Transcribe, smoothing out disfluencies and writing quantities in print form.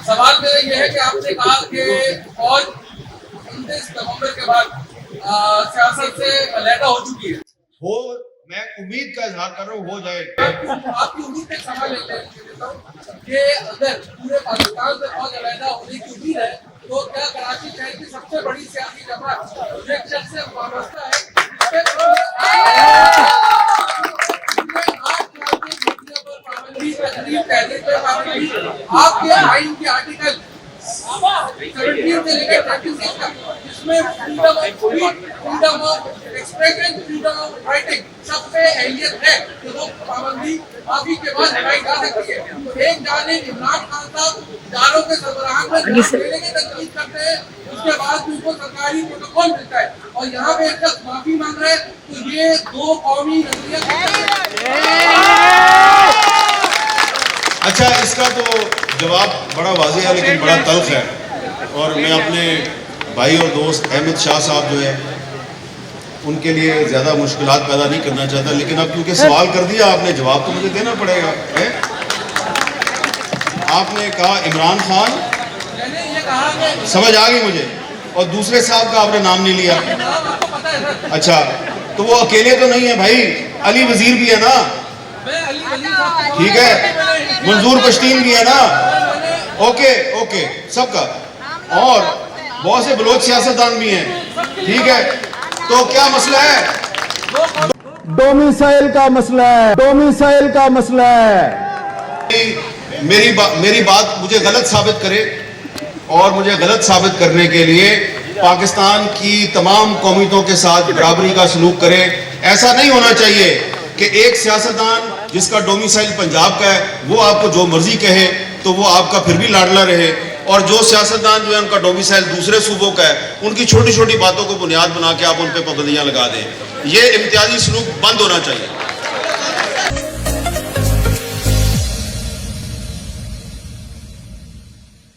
सवाल मेरा ये है कि आपने कहा कि फौज 29 नवंबर के बाद सियासत से अलहदा हो चुकी है। हो, मैं उम्मीद का इजहार कर रहा हूँ हो जाए। आपकी उम्मीद का सवाल लेते हैं कि अगर पूरे पाकिस्तान से फौज अलहदा होने की उम्मीद है तो क्या कराची शहर की सबसे बड़ी सियासी जमात जो एक शख्स से वाबस्ता है आपके आइन के आर्टिकल 17 से लेकर 36 तक जिसमें freedom of speech, freedom of expression, freedom of writing सब पे अहलियत है कि वो पाबंदी माफी के बाद हटाई जा सकती है। तो एक जानिब इमरान खान साहब इदारों के सरबराहान में देने की तजवीज़ करते हैं, उसके बाद उनको सरकारी प्रोटोकॉल मिलता है और यहाँ पे एक शख्स माफी मांग रहा है, तो ये दो कौमी नजरिया। अच्छा, इसका तो जवाब बड़ा वाज़ेह है लेकिन बड़ा तल्ख है और मैं अपने भाई और दोस्त अहमद शाह साहब जो है उनके लिए ज़्यादा मुश्किलात पैदा नहीं करना चाहता, लेकिन अब क्योंकि सवाल कर दिया आपने जवाब तो मुझे देना पड़ेगा है? आपने कहा इमरान खान, समझ आ गई मुझे, और दूसरे साहब का आपने नाम नहीं लिया। अच्छा, तो वो अकेले तो नहीं है भाई, अली वजीर भी है ना, ठीक है, मंजूर पश्तीन भी है ना, ओके ओके सबका, और बहुत से बलोच सियासतदान भी हैं, ठीक है। तो क्या मसला है? डोमिसाइल का मसला है, डोमिसाइल का मसला है। मेरी बात मुझे गलत साबित करे और मुझे गलत साबित करने के लिए पाकिस्तान की तमाम कौमियतों के साथ बराबरी का सलूक करे। ऐसा नहीं होना चाहिए कि एक सियासतदान जिसका डोमिसाइल पंजाब का है वो आपको जो मर्जी कहे तो वो आपका फिर भी लाडला रहे, और जो सियासतदान जो है उनका डोमिसाइल दूसरे सूबों का है उनकी छोटी छोटी बातों को बुनियाद बना के आप उन पर पाबंदियां लगा दें। ये इम्तियाजी सलूक बंद होना चाहिए।